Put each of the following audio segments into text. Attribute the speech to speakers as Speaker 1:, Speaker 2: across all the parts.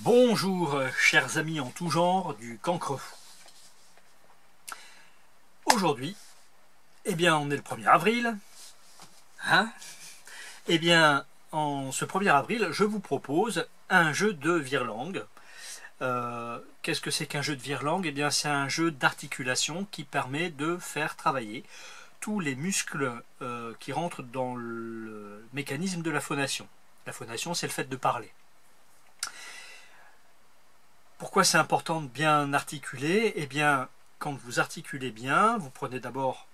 Speaker 1: Bonjour, chers amis en tout genre du Cancrefou. Aujourd'hui, on est le 1er avril. En ce 1er avril, je vous propose un jeu de virelangue. Qu'est-ce que c'est qu'un jeu de virelangue? C'est un jeu d'articulation qui permet de faire travailler tous les muscles qui rentrent dans le mécanisme de la phonation. La phonation, c'est le fait de parler. Pourquoi c'est important de bien articuler? Quand vous articulez bien, vous prenez d'abord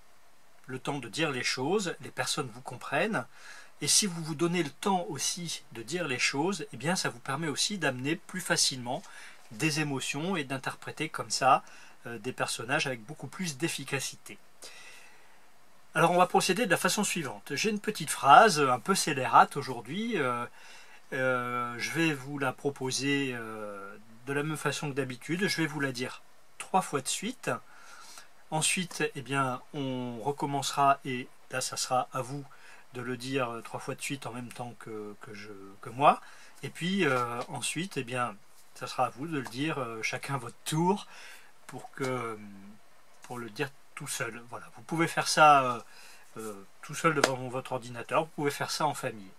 Speaker 1: le temps de dire les choses, les personnes vous comprennent, et si vous vous donnez le temps aussi de dire les choses, ça vous permet aussi d'amener plus facilement des émotions et d'interpréter comme ça des personnages avec beaucoup plus d'efficacité. Alors on va procéder de la façon suivante. J'ai une petite phrase un peu scélérate aujourd'hui, je vais vous la proposer de la même façon que d'habitude, je vais vous la dire 3 fois de suite. Ensuite, on recommencera et là, ça sera à vous de le dire 3 fois de suite en même temps que moi. Et puis ensuite, ça sera à vous de le dire chacun à votre tour pour le dire tout seul. Voilà, vous pouvez faire ça tout seul devant votre ordinateur, vous pouvez faire ça en famille.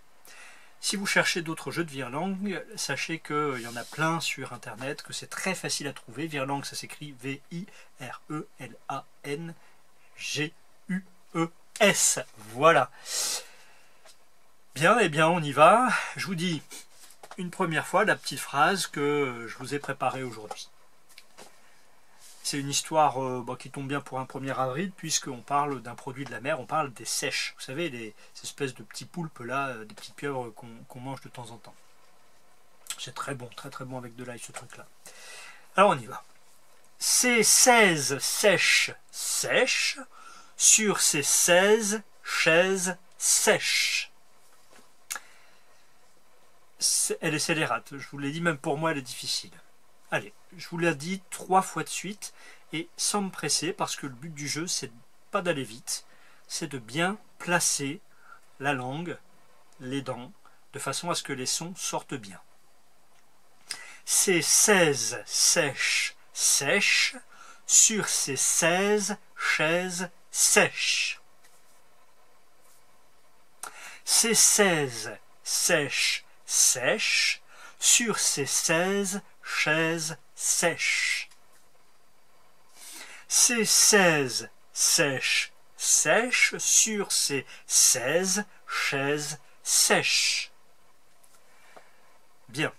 Speaker 1: Si vous cherchez d'autres jeux de virelangue, sachez qu'il y en a plein sur internet, que c'est très facile à trouver. Virelangue, ça s'écrit V-I-R-E-L-A-N-G-U-E-S. Voilà. Bien, on y va. Je vous dis une première fois la petite phrase que je vous ai préparée aujourd'hui. C'est une histoire qui tombe bien pour un 1er avril, puisqu'on parle d'un produit de la mer, on parle des seiches. Vous savez, ces espèces de petits poulpes là, des petites pieuvres qu'on mange de temps en temps. C'est très bon avec de l'ail ce truc là. Alors on y va. Ces 16 sèches sèches, sur ces 16 chaises sèches. Elle est scélérate, je vous l'ai dit, même pour moi elle est difficile. Allez, je vous l'ai dit 3 fois de suite et sans me presser parce que le but du jeu c'est pas d'aller vite, c'est de bien placer la langue, les dents, de façon à ce que les sons sortent bien. Ces 16 sèches sèches, sur ces 16 chaises sèches. Ces 16 sèches sèches, sur ces 16 chaises sèches. Ces 16 sèches sèches, sur ces 16 chaises sèches. Bien.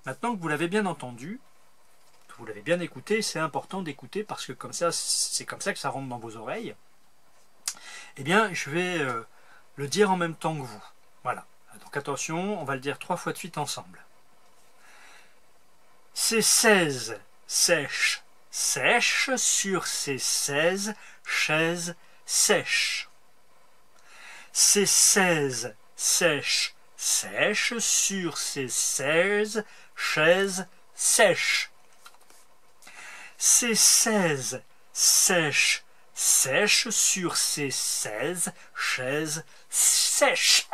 Speaker 1: Maintenant que vous l'avez bien entendu, que vous l'avez bien écouté, c'est important d'écouter parce que comme ça, c'est comme ça que ça rentre dans vos oreilles. Je vais le dire en même temps que vous. Voilà. Donc attention, on va le dire 3 fois de suite ensemble. Ces 16 sèches sèches, sur ces 16 chaises sèches. Ces 16 sèches sèches, sur ces 16 chaises sèches. Ces 16 sèches sèches, sur ces 16 chaises sèches.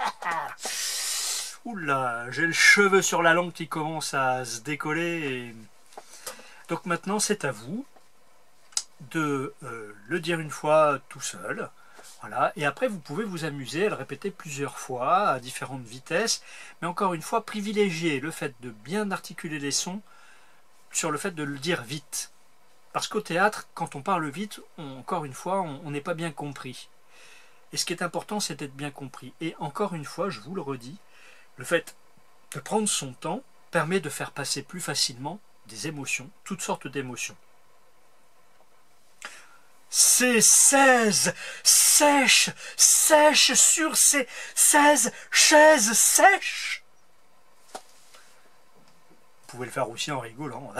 Speaker 1: Oula, j'ai le cheveu sur la langue qui commence à se décoller. Donc maintenant, c'est à vous de le dire une fois tout seul. Voilà. Et après, vous pouvez vous amuser à le répéter plusieurs fois, à différentes vitesses. Mais encore une fois, privilégiez le fait de bien articuler les sons sur le fait de le dire vite. Parce qu'au théâtre, quand on parle vite, encore une fois, on n'est pas bien compris. Et ce qui est important, c'est d'être bien compris. Et encore une fois, je vous le redis, le fait de prendre son temps permet de faire passer plus facilement des émotions, toutes sortes d'émotions. Ces 16 sèches sèches, sur ces 16 chaises sèches. Vous pouvez le faire aussi en rigolant.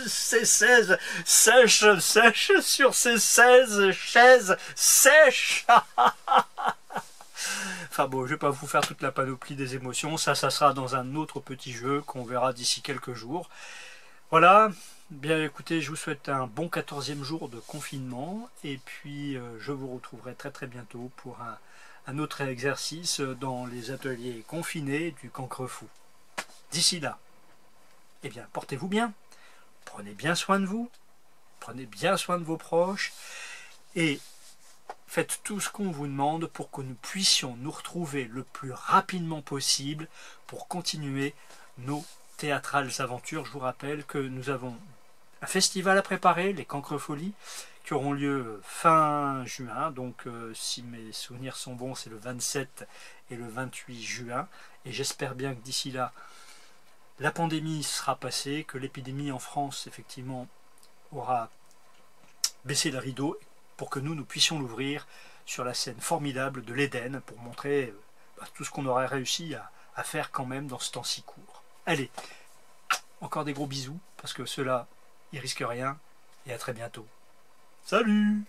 Speaker 1: Ces 16 sèches sèches, sur ces 16 chaises sèches. Enfin bon, je ne vais pas vous faire toute la panoplie des émotions, ça sera dans un autre petit jeu qu'on verra d'ici quelques jours. Voilà, bien écoutez, je vous souhaite un bon 14e jour de confinement, et puis je vous retrouverai très très bientôt pour un autre exercice dans les ateliers confinés du Cancrefou. D'ici là, eh bien, portez-vous bien, prenez bien soin de vous, prenez bien soin de vos proches, et faites tout ce qu'on vous demande pour que nous puissions nous retrouver le plus rapidement possible pour continuer nos théâtrales aventures. Je vous rappelle que nous avons un festival à préparer, les Cancrefolies, qui auront lieu fin juin, donc si mes souvenirs sont bons, c'est le 27 et le 28 juin, et j'espère bien que d'ici là, la pandémie sera passée, que l'épidémie en France, effectivement, aura baissé le rideau, pour que nous puissions l'ouvrir sur la scène formidable de l'Éden, pour montrer tout ce qu'on aurait réussi à faire quand même dans ce temps si court. Allez, encore des gros bisous, parce que ceux-là, ils risquent rien, et à très bientôt. Salut!